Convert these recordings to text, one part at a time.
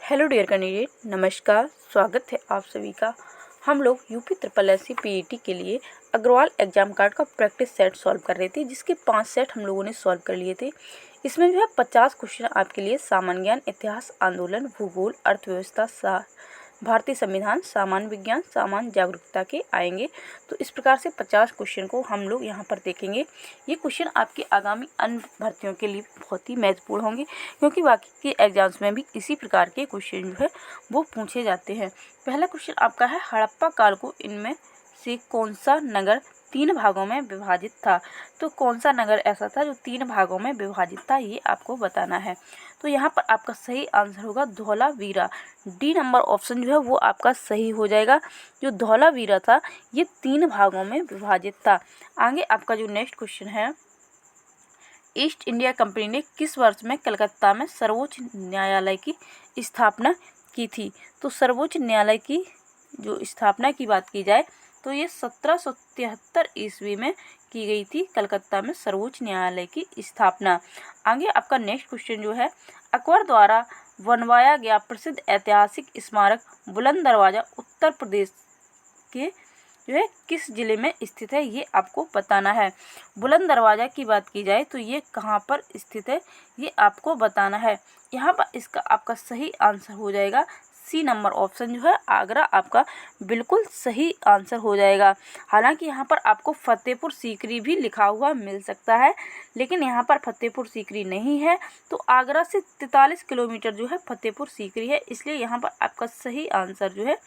Hello dear candidate, नमस्कार। स्वागत है आप सभी का। हम लोग यूपी ट्रिपल एससी पीईटी के लिए अग्रवाल एग्जाम कार्ड का प्रैक्टिस सेट सॉल्व कर रहे थे, जिसके 5 सेट हम लोगों ने सॉल्व कर लिए थे। इसमें जो है 50 क्वेश्चन आपके लिए सामान्य ज्ञान, इतिहास, आंदोलन, भूगोल, अर्थव्यवस्था, भारतीय संविधान, सामान्य विज्ञान, सामान्य जागरूकता के आएंगे। तो इस प्रकार से 50 क्वेश्चन को हम लोग यहाँ पर देखेंगे। ये क्वेश्चन आपके आगामी अन्य भर्तियों के लिए बहुत ही महत्वपूर्ण होंगे, क्योंकि बाकी के एग्जाम्स में भी इसी प्रकार के क्वेश्चन जो है वो पूछे जाते हैं। पहला क्वेश्चन आपका है, हड़प्पा काल को इनमें से कौन सा नगर 3 भागों में विभाजित था। तो कौन सा नगर ऐसा था जो 3 भागों में विभाजित था, ये आपको बताना है। तो यहाँ पर आपका सही आंसर होगा धौलावीरा। डी नंबर ऑप्शन जो है वो आपका सही हो जाएगा। जो धौलावीरा था ये 3 भागों में विभाजित था। आगे आपका जो नेक्स्ट क्वेश्चन है, ईस्ट इंडिया कंपनी ने किस वर्ष में कलकत्ता में सर्वोच्च न्यायालय की स्थापना की थी। तो सर्वोच्च न्यायालय की जो स्थापना की बात की जाए तो ये 1773 ईस्वी में की गई थी, कलकत्ता में सर्वोच्च न्यायालय की स्थापना। आगे आपका नेक्स्ट क्वेश्चन जो है, अकबर द्वारा बनवाया गया प्रसिद्ध ऐतिहासिक स्मारक बुलंद दरवाजा उत्तर प्रदेश के जो है किस जिले में स्थित है, ये आपको बताना है। बुलंद दरवाजा की बात की जाए तो ये कहाँ पर स्थित है, ये आपको बताना है। यहाँ पर इसका आपका सही आंसर हो जाएगा सी नंबर ऑप्शन जो है आगरा, आपका बिल्कुल सही आंसर हो जाएगा। हालांकि यहाँ पर आपको फतेहपुर सीकरी भी लिखा हुआ मिल सकता है, लेकिन यहाँ पर फतेहपुर सीकरी नहीं है। तो आगरा से 43 किलोमीटर जो है फतेहपुर सीकरी है, इसलिए यहाँ पर आपका सही आंसर जो है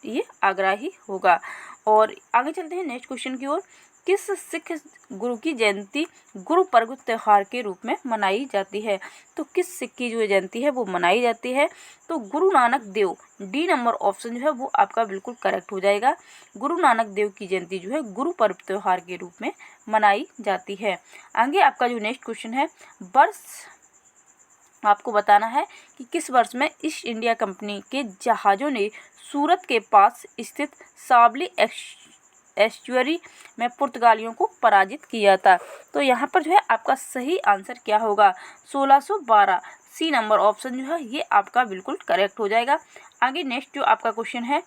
ये आगरा ही होगा। और आगे चलते हैं नेक्स्ट क्वेश्चन की ओर। किस सिख गुरु की जयंती गुरु पर्व त्योहार के रूप में मनाई जाती है। तो किस सिख की जो जयंती है वो मनाई जाती है, तो Guru Nanak Dev. D number option जो है वो आपका बिल्कुल करेक्ट हो जाएगा। गुरु नानक देव की जयंती जो है गुरु पर्व त्योहार के रूप में मनाई जाती है। आगे आपका जो नेक्स्ट क्वेश्चन है, वर्ष आपको बताना है कि किस वर्ष में ईस्ट इंडिया कंपनी के जहाज़ों ने सूरत के पास स्थित सावली एस्चुअरी में पुर्तगालियों को पराजित किया था। तो यहाँ पर जो है आपका सही आंसर क्या होगा, 1612। सी नंबर ऑप्शन जो है ये आपका बिल्कुल करेक्ट हो जाएगा। आगे नेक्स्ट जो आपका क्वेश्चन है,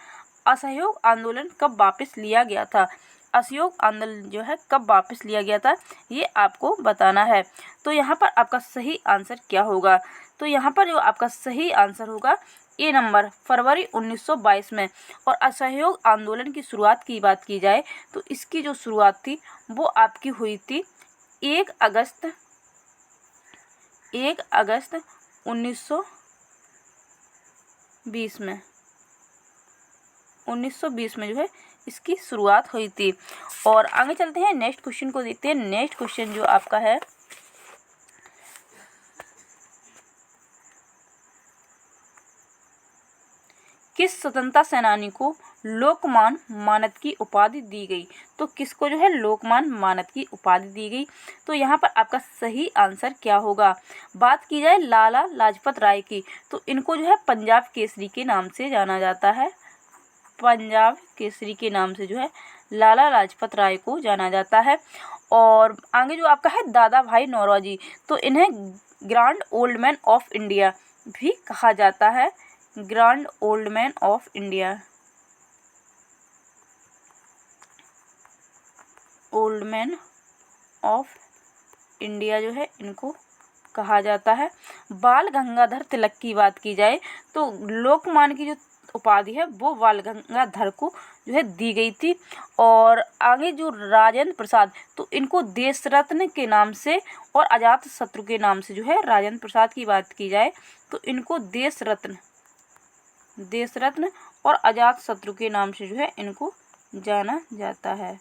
असहयोग आंदोलन कब वापस लिया गया था। असहयोग आंदोलन जो है कब वापस लिया गया था, ये आपको बताना है। तो यहाँ पर आपका सही आंसर क्या होगा, तो यहाँ पर जो आपका सही आंसर होगा ए नंबर, फरवरी 1922 में। और असहयोग आंदोलन की शुरुआत की बात की जाए तो इसकी जो शुरुआत थी वो आपकी हुई थी 1 अगस्त 1920 में। 1920 में जो है इसकी शुरुआत हुई थी। और आगे चलते हैं नेक्स्ट क्वेश्चन को देखते हैं। नेक्स्ट क्वेश्चन जो आपका है, किस स्वतंत्रता सेनानी को लोकमान मानद की उपाधि दी गई। तो किसको जो है लोकमान मानद की उपाधि दी गई, तो यहाँ पर आपका सही आंसर क्या होगा। बात की जाए लाला लाजपत राय की, तो इनको जो है पंजाब केसरी के नाम से जाना जाता है। पंजाब केसरी के नाम से जो है लाला लाजपत राय को जाना जाता है। और आगे जो आपका है दादा भाई नौरोजी, तो इन्हें grand old man of India भी कहा जाता है। Grand old man of India, old man of India जो है इनको कहा जाता है। बाल गंगाधर तिलक की बात की जाए तो लोकमान की जो उपाधि है वो बाल गंगाधर को जो है दी गई थी। और आगे जो राजेंद्र प्रसाद, तो इनको देश रत्न के नाम से और अजात शत्रु के नाम से जो है राजेंद्र प्रसाद की बात की जाए तो इनको देश रत्न और अजात शत्रु के नाम से जो है इनको जाना जाता है।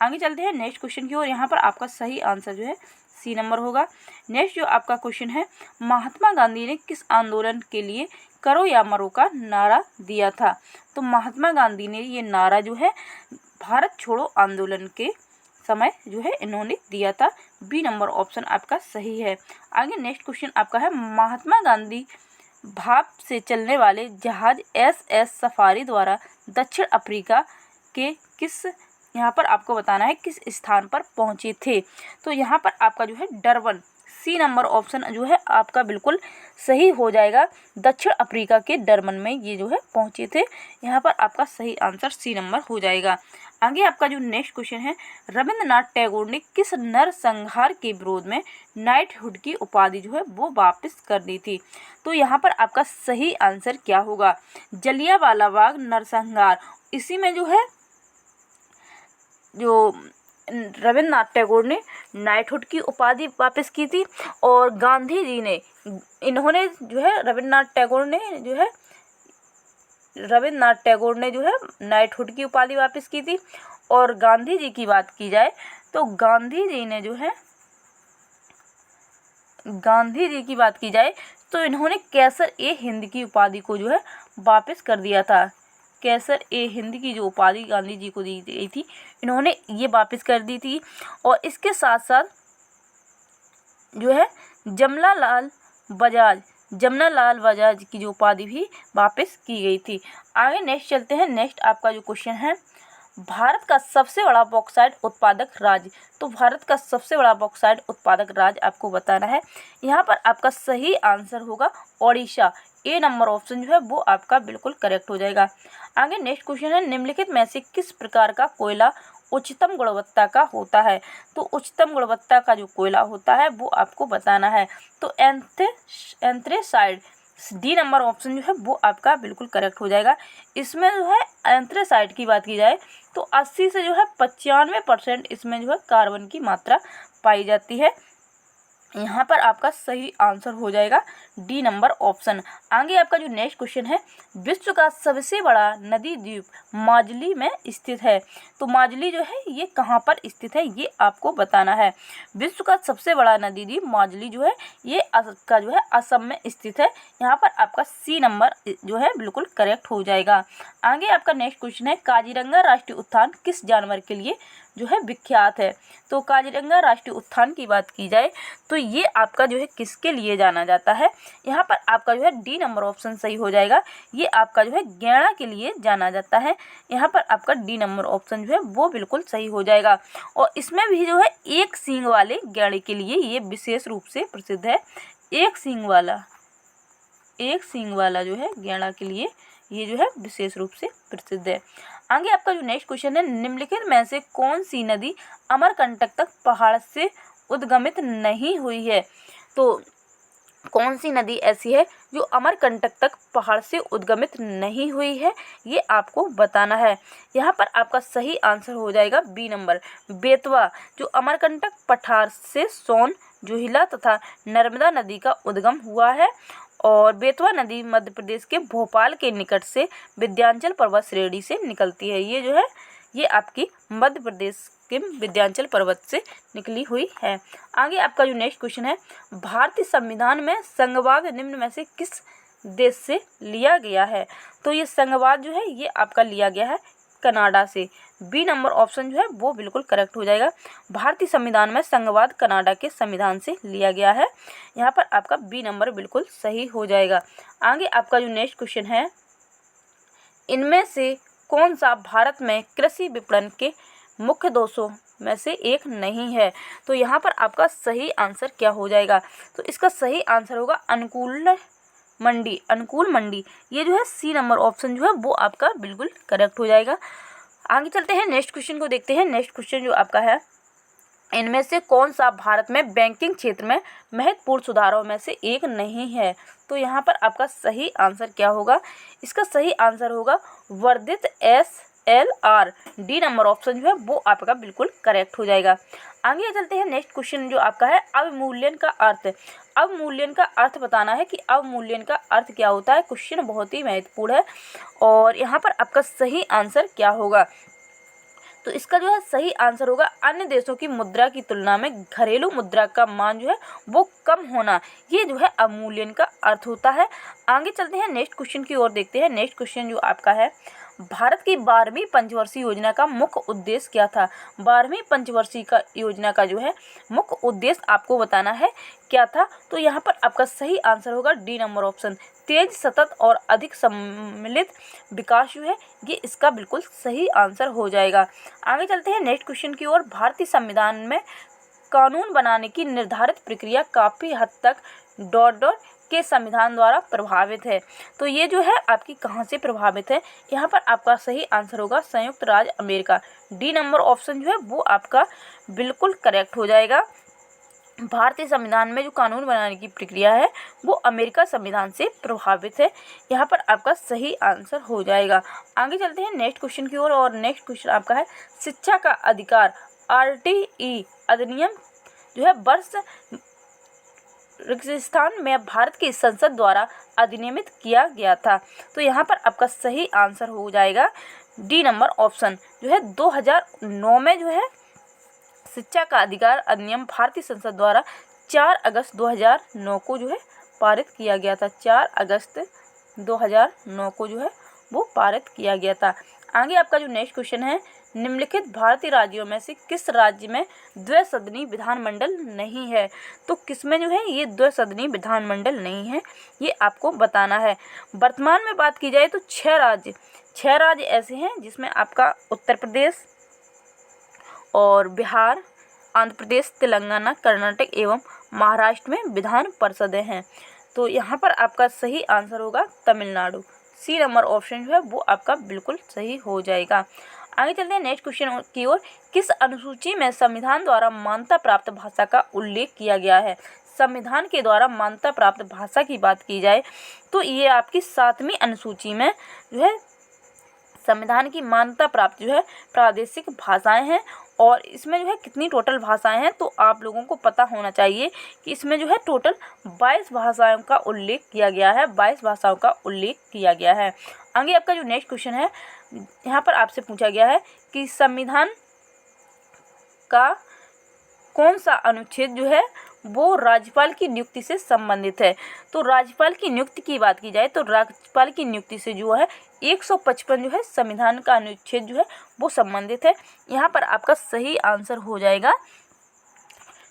आगे चलते हैं नेक्स्ट क्वेश्चन की ओर। यहाँ पर आपका सही आंसर जो है सी नंबर होगा। नेक्स्ट जो आपका क्वेश्चन है, महात्मा गांधी ने किस आंदोलन के लिए करो या मरो का नारा दिया था। तो महात्मा गांधी ने ये नारा जो है भारत छोड़ो आंदोलन के समय जो है इन्होंने दिया था। बी नंबर ऑप्शन आपका सही है। आगे नेक्स्ट क्वेश्चन आपका है, महात्मा गांधी भाप से चलने वाले जहाज SS सफारी द्वारा दक्षिण अफ्रीका के किस, यहाँ पर आपको बताना है किस स्थान पर पहुँचे थे। तो यहाँ पर आपका जो है डरबन, सी नंबर ऑप्शन जो है आपका बिल्कुल सही हो जाएगा। दक्षिण अफ्रीका के डरबन में ये जो है पहुँचे थे। यहाँ पर आपका सही आंसर सी नंबर हो जाएगा। आगे आपका जो नेक्स्ट क्वेश्चन है, रविंद्रनाथ टैगोर ने किस नरसंहार के विरोध में नाइटहुड की उपाधि जो है वो वापस कर दी थी? तो यहाँ पर आपका सही आंसर क्या होगा? जलियांवाला बाग नरसंहार, इसी में जो है जो रविंद्रनाथ टैगोर ने नाइटहुड की उपाधि वापस की थी और गांधी जी ने इन्होंने जो है रविंद्रनाथ टैगोर ने जो है नाइटहुड की उपाधि वापस की थी। और गांधी जी की बात की जाए तो गांधी इन्होंने कैसर ए हिंद की उपाधि को जो है वापस कर दिया था। कैसर ए हिंद की जो उपाधि गांधी जी को दी गई थी, इन्होंने ये वापस कर दी थी। और इसके साथ साथ जो है जमनालाल बजाज की जो उपाधि भी वापस की गई थी। आगे नेक्स्ट चलते हैं। नेक्स्ट आपका जो क्वेश्चन है, भारत का सबसे बड़ा बॉक्साइट उत्पादक राज्य। तो भारत का सबसे बड़ा बॉक्साइट उत्पादक राज्य आपको बताना है। यहाँ पर आपका सही आंसर होगा ओडिशा। ए नंबर ऑप्शन जो है वो आपका बिल्कुल करेक्ट हो जाएगा। आगे नेक्स्ट क्वेश्चन है, निम्नलिखित में से किस प्रकार का कोयला उच्चतम गुणवत्ता का होता है? तो उच्चतम गुणवत्ता का जो कोयला होता है वो आपको बताना है। तो एंथ्रेसाइड, डी नंबर ऑप्शन जो है वो आपका बिल्कुल करेक्ट हो जाएगा। इसमें जो है एंथ्रेसाइड की बात की जाए तो 80 से जो है 95% इसमें जो है कार्बन की मात्रा पाई जाती है। यहाँ पर आपका सही आंसर हो जाएगा डी नंबर ऑप्शन। आगे आपका जो नेक्स्ट क्वेश्चन है, विश्व का सबसे बड़ा नदी द्वीप माजुली में स्थित है। तो माजुली जो है ये कहाँ पर स्थित है ये आपको बताना है। विश्व का सबसे बड़ा नदी द्वीप माजुली जो है ये आपका जो है असम में स्थित है। यहाँ पर आपका सी नंबर जो है बिल्कुल करेक्ट हो जाएगा। आगे आपका नेक्स्ट क्वेश्चन है, काजीरंगा राष्ट्रीय उद्यान किस जानवर के लिए जो है विख्यात है? तो काजीरंगा राष्ट्रीय उद्यान की बात की जाए तो ये आपका जो है किसके लिए जाना जाता है? यहाँ पर आपका जो है डी नंबर ऑप्शन सही हो जाएगा। ये आपका जो है गैंडा के लिए जाना जाता है। यहाँ पर आपका डी नंबर ऑप्शन जो है वो बिल्कुल सही हो जाएगा। और इसमें भी जो है एक सींग वाले गैंडे के लिए ये विशेष रूप से प्रसिद्ध है। एक सींग वाला जो है गैंडा के लिए ये जो है विशेष रूप से प्रसिद्ध है। आगे आपका जो नेक्स्ट क्वेश्चन है, निम्नलिखित में से कौन सी नदी अमरकंटक तक पहाड़ से उद्गमित नहीं हुई है? तो कौन सी नदी ऐसी है जो अमरकंटक तक पहाड़ से उद्गमित नहीं हुई है ये आपको बताना है। यहाँ पर आपका सही आंसर हो जाएगा बी नंबर, बेतवा, जो अमरकंटक पठार से सोन, जोहिला तथा नर्मदा नदी का उद्गम हुआ है। और बेतवा नदी मध्य प्रदेश के भोपाल के निकट से विंध्याचल पर्वत श्रेणी से निकलती है। ये जो है ये आपकी मध्य प्रदेश के विंध्याचल पर्वत से निकली हुई है। आगे आपका जो नेक्स्ट क्वेश्चन है, भारतीय संविधान में संघवाद निम्न में से किस देश से लिया गया है? तो ये संघवाद जो है ये आपका लिया गया है कनाडा से। बी नंबर ऑप्शन जो है वो बिल्कुल करेक्ट हो जाएगा। भारतीय संविधान में संघवाद कनाडा के संविधान से लिया गया है। यहाँ पर आपका बी नंबर बिल्कुल सही हो जाएगा। आगे आपका जो नेक्स्ट क्वेश्चन है, इनमें से कौन सा भारत में कृषि विपणन के मुख्य दोषों में से एक नहीं है? तो यहाँ पर आपका सही आंसर क्या हो जाएगा? तो इसका सही आंसर होगा अनुकूल मंडी। ये जो है सी नंबर ऑप्शन जो है वो आपका बिल्कुल करेक्ट हो जाएगा। आगे चलते हैं, नेक्स्ट क्वेश्चन को देखते हैं। नेक्स्ट क्वेश्चन जो आपका है, इनमें से कौन सा भारत में बैंकिंग क्षेत्र में महत्वपूर्ण सुधारों में से एक नहीं है? तो यहाँ पर आपका सही आंसर क्या होगा? इसका सही आंसर होगा वर्धित SLR। डी नंबर ऑप्शन जो है वो आपका बिल्कुल करेक्ट हो जाएगा। आगे चलते हैं, नेक्स्ट क्वेश्चन जो आपका है, अवमूल्यन का अर्थ। अवमूल्यन का अर्थ बताना है कि अवमूल्यन का अर्थ क्या होता है। क्वेश्चन बहुत ही महत्वपूर्ण है और यहाँ पर आपका सही आंसर क्या होगा? तो इसका जो है सही आंसर होगा अन्य देशों की मुद्रा की तुलना में घरेलू मुद्रा का मान जो है वो कम होना। ये जो है अवमूल्यन का अर्थ होता है। आगे चलते हैं, नेक्स्ट क्वेश्चन की ओर देखते हैं। नेक्स्ट क्वेश्चन जो आपका है, भारत की 12वीं पंचवर्षीय योजना का मुख्य उद्देश्य क्या था? 12वीं पंचवर्षीय का योजना का जो है मुख्य उद्देश्य आपको बताना है क्या था। तो यहाँ पर आपका सही आंसर होगा डी नंबर ऑप्शन, तेज, सतत और अधिक सम्मिलित विकास जो है ये इसका बिल्कुल सही आंसर हो जाएगा। आगे चलते हैं नेक्स्ट क्वेश्चन की ओर। भारतीय संविधान में कानून बनाने की निर्धारित प्रक्रिया काफ़ी हद तक डॉट डॉट के संविधान द्वारा प्रभावित है। तो ये जो है आपकी कहाँ से प्रभावित है, यहाँ पर आपका सही आंसर होगा संयुक्त राज्य अमेरिका। डी नंबर ऑप्शन जो है वो आपका बिल्कुल करेक्ट हो जाएगा। भारतीय संविधान में जो कानून बनाने की प्रक्रिया है वो अमेरिका संविधान से प्रभावित है। यहाँ पर आपका सही आंसर हो जाएगा। आगे चलते हैं नेक्स्ट क्वेश्चन की ओर, और नेक्स्ट क्वेश्चन आपका है शिक्षा का अधिकार RTE अधिनियम जो है वर्ष राजस्थान में भारत की संसद द्वारा अधिनियमित किया गया था। तो यहाँ पर आपका सही आंसर हो जाएगा डी नंबर ऑप्शन जो है 2009 में जो है शिक्षा का अधिकार अधिनियम भारतीय संसद द्वारा 4 अगस्त 2009 को जो है पारित किया गया था। 4 अगस्त 2009 को जो है वो पारित किया गया था। आगे आपका जो नेक्स्ट क्वेश्चन है, निम्नलिखित भारतीय राज्यों में से किस राज्य में द्विसदनी विधानमंडल नहीं है। तो किसमें जो है ये द्विसदनी विधानमंडल नहीं है, ये आपको बताना है। वर्तमान में बात की जाए तो 6 राज्य ऐसे हैं जिसमें आपका उत्तर प्रदेश और बिहार, आंध्र प्रदेश, तेलंगाना, कर्नाटक एवं महाराष्ट्र में विधान परिषदें हैं। तो यहाँ पर आपका सही आंसर होगा तमिलनाडु। सी नंबर ऑप्शन जो है वो आपका बिल्कुल सही हो जाएगा। आगे चलते हैं नेक्स्ट क्वेश्चन की ओर। किस अनुसूची में संविधान द्वारा मान्यता प्राप्त भाषा का उल्लेख किया गया है। संविधान के द्वारा मान्यता प्राप्त भाषा की बात की जाए तो ये आपकी 7वीं अनुसूची में जो है संविधान की मान्यता प्राप्त जो है प्रादेशिक भाषाएं हैं। और इसमें जो है कितनी टोटल भाषाएं हैं, तो आप लोगों को पता होना चाहिए कि इसमें जो है टोटल 22 भाषाओं का उल्लेख किया गया है। 22 भाषाओं का उल्लेख किया गया है। आगे आपका जो नेक्स्ट क्वेश्चन है, यहाँ पर आपसे पूछा गया है कि संविधान का कौन सा अनुच्छेद जो है वो राज्यपाल की नियुक्ति से संबंधित है। तो राज्यपाल की नियुक्ति की बात की जाए तो राज्यपाल की नियुक्ति से जो है 155 जो है संविधान का अनुच्छेद जो है वो संबंधित है। यहाँ पर आपका सही आंसर हो जाएगा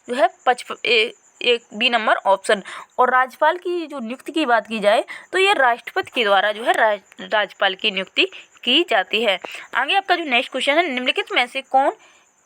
जो है एक बी नंबर ऑप्शन। और राज्यपाल की जो नियुक्ति की बात की जाए तो ये राष्ट्रपति के द्वारा जो है राज्यपाल की नियुक्ति की जाती है। आगे आपका जो नेक्स्ट क्वेश्चन है, निम्नलिखित में से कौन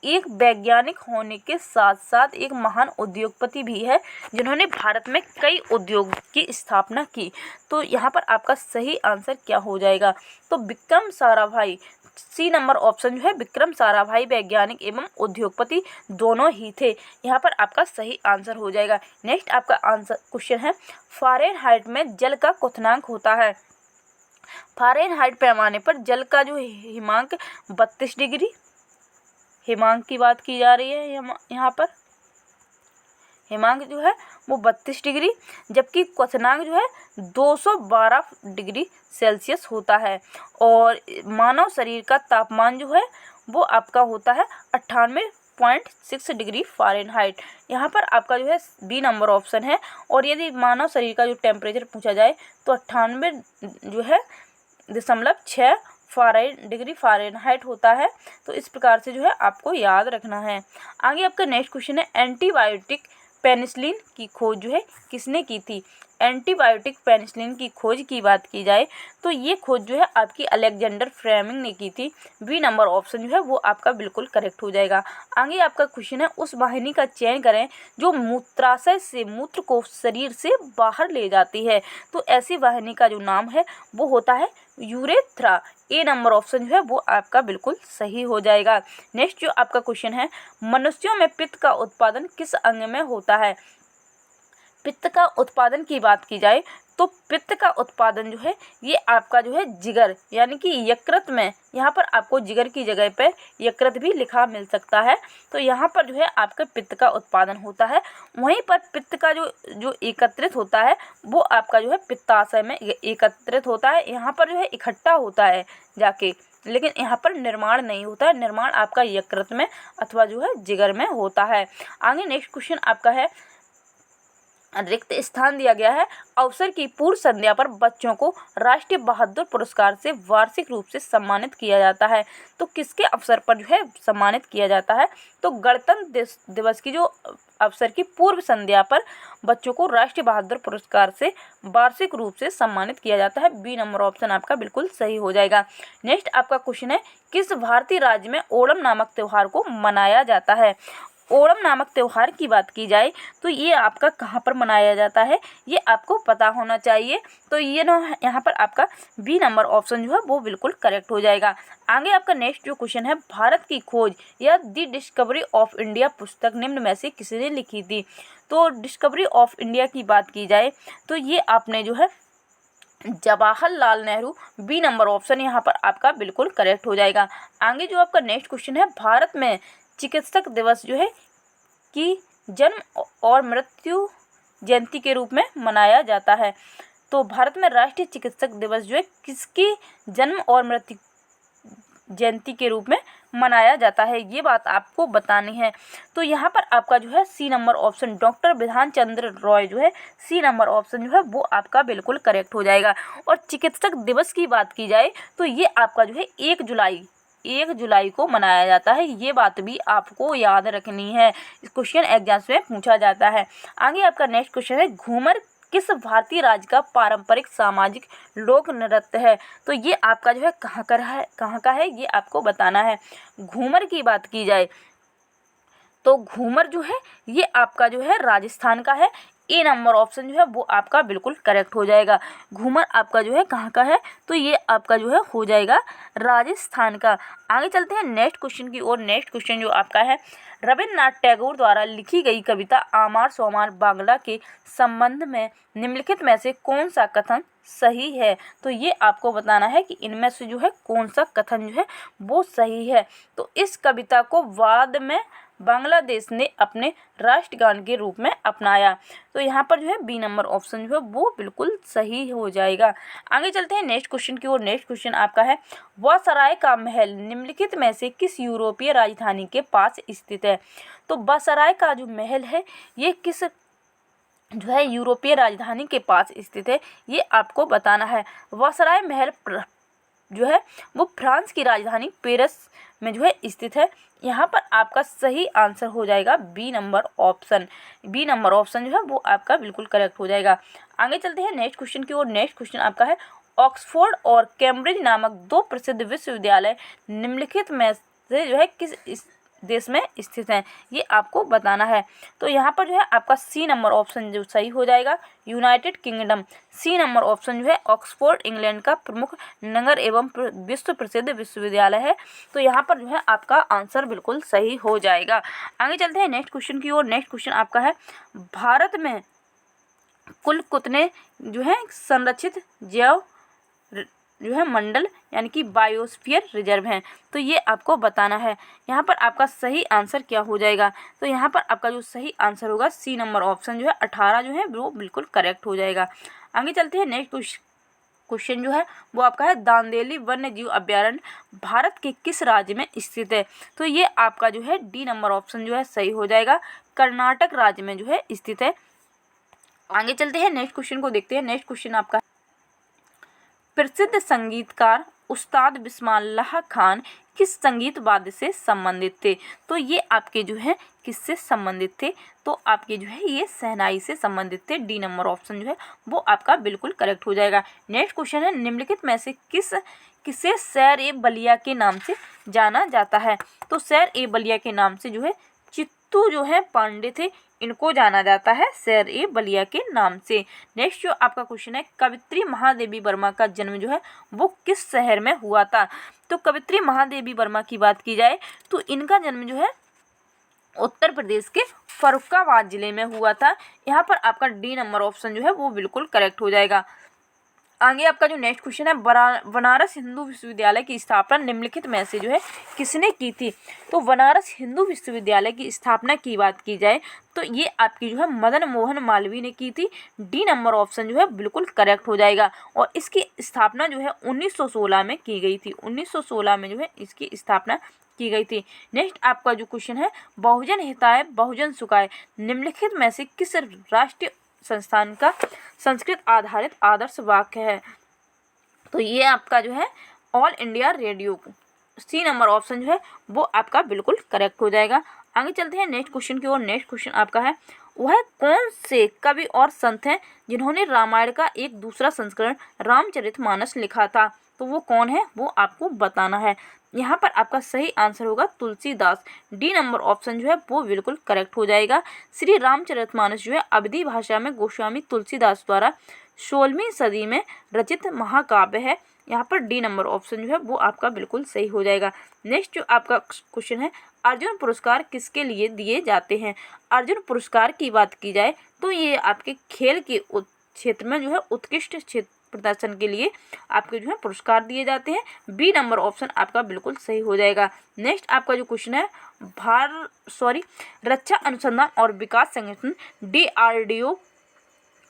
एक वैज्ञानिक होने के साथ साथ एक महान उद्योगपति भी है जिन्होंने भारत में कई उद्योग की स्थापना की। तो यहाँ पर आपका सही आंसर क्या हो जाएगा, तो Vikram Sarabhai. C number option जो है विक्रम साराभाई वैज्ञानिक एवं उद्योगपति दोनों ही थे। यहाँ पर आपका सही आंसर हो जाएगा। नेक्स्ट आपका आंसर क्वेश्चन है, फ़ारेनहाइट में जल का क्वथनांक होता है। फ़ारेनहाइट पैमाने पर जल का जो हिमांक 32 डिग्री, हिमांक की बात की जा रही है यहाँ पर हिमांक जो है वो 32 डिग्री, जबकि क्वथनांक जो है 212 डिग्री सेल्सियस होता है। और मानव शरीर का तापमान जो है वो आपका होता है 98.6 डिग्री फ़ारेनहाइट। यहाँ पर आपका जो है बी नंबर ऑप्शन है। और यदि मानव शरीर का जो टेम्परेचर पूछा जाए तो 98 जो है 0.6 डिग्री फ़ारेनहाइट होता है। तो इस प्रकार से जो है आपको याद रखना है। आगे आपका नेक्स्ट क्वेश्चन है, एंटीबायोटिक पेनिसिलिन की खोज जो है किसने की थी। एंटीबायोटिक पेनिसिलिन की खोज की बात की जाए तो ये खोज जो है आपकी अलेक्जेंडर फ्लेमिंग ने की थी। बी नंबर ऑप्शन जो है वो आपका बिल्कुल करेक्ट हो जाएगा। आगे आपका क्वेश्चन है, उस वाहिनी का चयन करें जो मूत्राशय से मूत्र को शरीर से बाहर ले जाती है। तो ऐसी वाहिनी का जो नाम है वो होता है यूरेथ्रा। ए नंबर ऑप्शन जो है वो आपका बिल्कुल सही हो जाएगा। नेक्स्ट जो आपका क्वेश्चन है, मनुष्यों में पित्त का उत्पादन किस अंग में होता है। पित्त का उत्पादन की बात की जाए तो पित्त का उत्पादन जो है ये आपका जो है जिगर यानी कि यकृत में, यहाँ पर आपको जिगर की जगह पे यकृत भी लिखा मिल सकता है। तो यहाँ पर जो है आपका पित्त का उत्पादन होता है। वहीं पर पित्त का जो एकत्रित होता है वो आपका जो है पित्ताशय में एकत्रित होता है। यहाँ पर जो है इकट्ठा होता है जाके, लेकिन यहाँ पर निर्माण नहीं होता है। निर्माण आपका यकृत में अथवा जो है जिगर में होता है। आगे नेक्स्ट क्वेश्चन आपका है, रिक्त स्थान दिया गया है। अवसर की पूर्व संध्या पर बच्चों को राष्ट्रीय बहादुर पुरस्कार से वार्षिक रूप से सम्मानित किया जाता है। तो किसके अवसर पर जो है सम्मानित किया जाता है, तो गणतंत्र दिवस की जो अवसर की पूर्व संध्या पर बच्चों को राष्ट्रीय बहादुर पुरस्कार से वार्षिक रूप से सम्मानित किया जाता है। बी नंबर ऑप्शन आपका बिल्कुल सही हो जाएगा। नेक्स्ट आपका क्वेश्चन है, किस भारतीय राज्य में ओणम नामक त्यौहार को मनाया जाता है। ओणम नामक त्यौहार की बात की जाए तो ये आपका कहाँ पर मनाया जाता है, ये आपको पता होना चाहिए। तो ये ना यहाँ पर आपका बी नंबर ऑप्शन जो है वो बिल्कुल करेक्ट हो जाएगा। आगे आपका नेक्स्ट जो क्वेश्चन है, भारत की खोज या द डिस्कवरी ऑफ इंडिया पुस्तक निम्न में से किसने लिखी थी। तो डिस्कवरी ऑफ इंडिया की बात की जाए तो ये आपने जो है Jawaharlal Nehru, B number option यहाँ पर आपका बिल्कुल करेक्ट हो जाएगा। आगे जो आपका नेक्स्ट क्वेश्चन है, भारत में चिकित्सक दिवस जो है कि जन्म और मृत्यु जयंती के रूप में मनाया जाता है। तो भारत में राष्ट्रीय चिकित्सक दिवस जो है किसकी जन्म और मृत्यु जयंती के रूप में मनाया जाता है, ये बात आपको बतानी है। तो यहाँ पर आपका जो है सी नंबर ऑप्शन डॉक्टर बिधान चंद्र रॉय जो है, सी नंबर ऑप्शन जो है वो आपका बिल्कुल करेक्ट हो जाएगा। और चिकित्सक दिवस की बात की जाए तो ये आपका जो है 1 जुलाई को मनाया जाता है, ये बात भी आपको याद रखनी है, इस क्वेश्चन एग्जाम्स में पूछा जाता है। आगे आपका नेक्स्ट क्वेश्चन है, घूमर किस भारतीय राज्य का पारंपरिक सामाजिक लोक नृत्य है। तो ये आपका जो है कहाँ का है ये आपको बताना है। घूमर की बात की जाए तो घूमर जो है ये आपका जो है राजस्थान का है, ए नंबर ऑप्शन जो है वो आपका बिल्कुल करेक्ट हो जाएगा। घूमर आपका जो है कहाँ का है, तो ये आपका जो है हो जाएगा राजस्थान का। आगे चलते हैं नेक्स्ट क्वेश्चन की ओर। नेक्स्ट क्वेश्चन जो आपका है, रविन्द्रनाथ टैगोर द्वारा लिखी गई कविता आमार सोमार बांग्ला के संबंध में निम्नलिखित में से कौन सा कथन सही है। तो ये आपको बताना है कि इनमें से जो है कौन सा कथन जो है वो सही है। तो इस कविता को बाद में बांग्लादेश ने अपने राष्ट्रगान के रूप में अपनाया। तो यहाँ पर जो है बी नंबर ऑप्शन जो है वो बिल्कुल सही हो जाएगा। आगे चलते हैं नेक्स्ट क्वेश्चन की ओर। नेक्स्ट क्वेश्चन आपका है, वासराय का महल निम्नलिखित में से किस यूरोपीय राजधानी के पास स्थित है। तो वासराय का जो महल है ये किस जो है यूरोपीय राजधानी के पास स्थित है, ये आपको बताना है। वासराय महल जो है वो फ्रांस की राजधानी पेरिस में जो है स्थित है। यहाँ पर आपका सही आंसर हो जाएगा B number option. B number option जो है वो आपका बिल्कुल करेक्ट हो जाएगा। आगे चलते हैं नेक्स्ट क्वेश्चन की ओर। नेक्स्ट क्वेश्चन आपका है, ऑक्सफोर्ड और कैम्ब्रिज नामक 2 प्रसिद्ध विश्वविद्यालय निम्नलिखित में से जो है किस देश में स्थित हैं, ये आपको बताना है। तो यहाँ पर जो है आपका सी नंबर ऑप्शन जो सही हो जाएगा, United Kingdom. C number option जो है ऑक्सफोर्ड इंग्लैंड का प्रमुख नगर एवं विश्व प्रसिद्ध विश्वविद्यालय है। तो यहाँ पर जो है आपका आंसर बिल्कुल सही हो जाएगा। आगे चलते हैं नेक्स्ट क्वेश्चन की ओर। नेक्स्ट क्वेश्चन आपका है, भारत में कुल कितने जो है संरक्षित जैव जो है मंडल यानी कि बायोस्फीयर रिजर्व हैं, तो ये आपको बताना है। यहाँ पर आपका सही आंसर क्या हो जाएगा। तो यहाँ पर आपका जो सही आंसर होगा सी नंबर ऑप्शन जो है 18 जो है वो बिल्कुल करेक्ट हो जाएगा। आगे चलते हैं नेक्स्ट क्वेश्चन जो है वो आपका है, दांदेली वन्य जीव अभ्यारण्य भारत के किस राज्य में स्थित है। तो ये आपका जो है डी नंबर ऑप्शन जो है सही हो जाएगा, कर्नाटक राज्य में जो है स्थित है। आगे चलते हैं नेक्स्ट क्वेश्चन को देखते हैं। नेक्स्ट क्वेश्चन आपका, प्रसिद्ध संगीतकार उस्ताद बिस्मिल्लाह खान किस संगीत वाद्य से संबंधित थे। तो ये आपके जो है किससे संबंधित थे, तो आपके जो है ये शहनाई से संबंधित थे। डी नंबर ऑप्शन जो है वो आपका बिल्कुल करेक्ट हो जाएगा। नेक्स्ट क्वेश्चन है, निम्नलिखित में से किसे शेर ए बलिया के नाम से जाना जाता है। तो शेर ए बलिया के नाम से जो है चित्तू जो है पांडे थे, इनको जाना जाता है शेर ए बलिया के नाम से। नेक्स्ट जो आपका क्वेश्चन है, कवित्री महादेवी वर्मा का जन्म जो है वो किस शहर में हुआ था। तो कवित्री महादेवी वर्मा की बात की जाए तो इनका जन्म जो है उत्तर प्रदेश के फर्रुखाबाद जिले में हुआ था। यहाँ पर आपका डी नंबर ऑप्शन जो है वो बिल्कुल करेक्ट हो जाएगा। आगे आपका जो नेक्स्ट क्वेश्चन है, बनारस हिंदू विश्वविद्यालय की स्थापना निम्नलिखित में से जो है किसने की थी। तो बनारस हिंदू विश्वविद्यालय की स्थापना की बात की जाए तो ये आपकी जो है मदन मोहन मालवीय ने की थी। डी नंबर ऑप्शन जो है बिल्कुल करेक्ट हो जाएगा। और इसकी स्थापना जो है 1916 में की गई थी। 1916 में जो है इसकी स्थापना की गई थी। नेक्स्ट आपका जो क्वेश्चन है, बहुजन हिताय बहुजन सुखाय निम्नलिखित में से किस राष्ट्रीय संस्थान का संस्कृत आधारित आदर्श वाक्य है। तो ये आपका जो है all India radio. C number option जो है वो आपका बिल्कुल करेक्ट हो जाएगा। आगे चलते हैं नेक्स्ट क्वेश्चन की ओर। नेक्स्ट क्वेश्चन आपका है, वह कौन से कवि और संत हैं जिन्होंने रामायण का एक दूसरा संस्करण रामचरितमानस लिखा था। तो तो वो कौन है वो आपको बताना है। यहाँ पर आपका सही आंसर होगा तुलसीदास। डी नंबर ऑप्शन जो है वो बिल्कुल करेक्ट हो जाएगा। श्री रामचरितमानस जो है अवधी भाषा में गोस्वामी तुलसीदास द्वारा 16वीं सदी में रचित महाकाव्य है। यहाँ पर डी नंबर ऑप्शन जो है वो आपका बिल्कुल सही हो जाएगा। नेक्स्ट जो आपका क्वेश्चन है, अर्जुन पुरस्कार किसके लिए दिए जाते हैं। अर्जुन पुरस्कार की बात की जाए तो ये आपके खेल के क्षेत्र में जो है उत्कृष्ट क्षेत्र प्रदर्शन के लिए आपके जो है पुरस्कार दिए जाते हैं। बी नंबर ऑप्शन आपका बिल्कुल सही हो जाएगा। नेक्स्ट आपका जो क्वेश्चन है, रक्षा अनुसंधान और विकास संगठन DRDO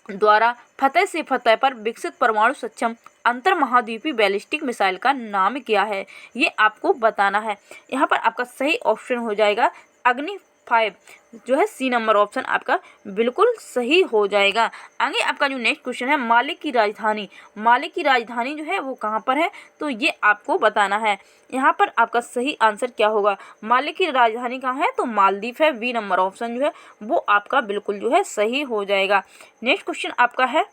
द्वारा फतह से फतह पर विकसित परमाणु सक्षम अंतर महाद्वीपीय बैलिस्टिक मिसाइल का नाम क्या है, ये आपको बताना है। यहाँ पर आपका सही ऑप्शन हो जाएगा अग्नि 5 जो है सी नंबर ऑप्शन आपका बिल्कुल सही हो जाएगा। आगे आपका जो नेक्स्ट क्वेश्चन है, माले की राजधानी जो है वो कहाँ पर है, तो ये आपको बताना है। यहाँ पर आपका सही आंसर क्या होगा, माले की राजधानी कहाँ है, तो मालदीव है। बी नंबर ऑप्शन जो है वो आपका बिल्कुल जो है सही हो जाएगा। नेक्स्ट क्वेश्चन आपका है,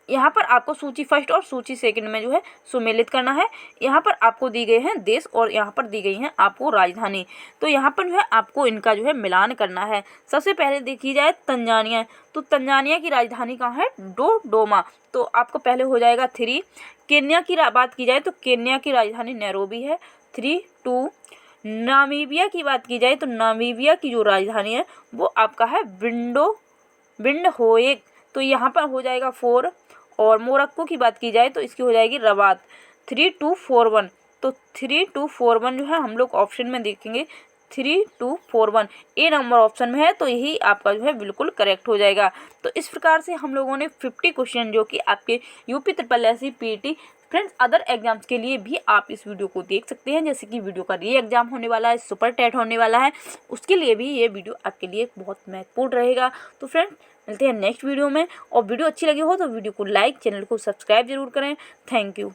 यहाँ पर आपको सूची फर्स्ट और सूची सेकंड में जो है सुमेलित करना है। यहाँ पर आपको दी गए हैं देश और यहाँ पर दी गई हैं आपको राजधानी, तो यहाँ पर जो है आपको इनका जो है मिलान करना है। सबसे पहले देखी जाए तंजानिया, तो तंजानिया की राजधानी कहाँ है, डोडोमा, तो आपको पहले हो जाएगा 3। केन्या की बात की जाए तो केन्या की राजधानी नैरोबी है, 3 2। नामीबिया की बात की जाए तो नामीबिया की जो राजधानी है वो आपका है विंडहोएक, तो यहाँ पर हो जाएगा 4। और मोरक्को की बात की जाए तो इसकी हो जाएगी रबात, 3 2 4 1, तो 3 2 4 1 जो है हम लोग ऑप्शन में देखेंगे 3 2 4 1 ए नंबर ऑप्शन में है, तो यही आपका जो है बिल्कुल करेक्ट हो जाएगा। तो इस प्रकार से हम लोगों ने 50 क्वेश्चन जो कि आपके UP SSSC PET friends other exams के लिए भी आप इस वीडियो को देख सकते हैं। जैसे कि वीडियो का री एग्जाम होने वाला है, सुपर टेट होने वाला है, उसके लिए भी ये वीडियो आपके लिए बहुत महत्वपूर्ण रहेगा। तो फ्रेंड्स मिलते हैं नेक्स्ट वीडियो में, और वीडियो अच्छी लगी हो तो वीडियो को लाइक, चैनल को सब्सक्राइब जरूर करें। Thank you.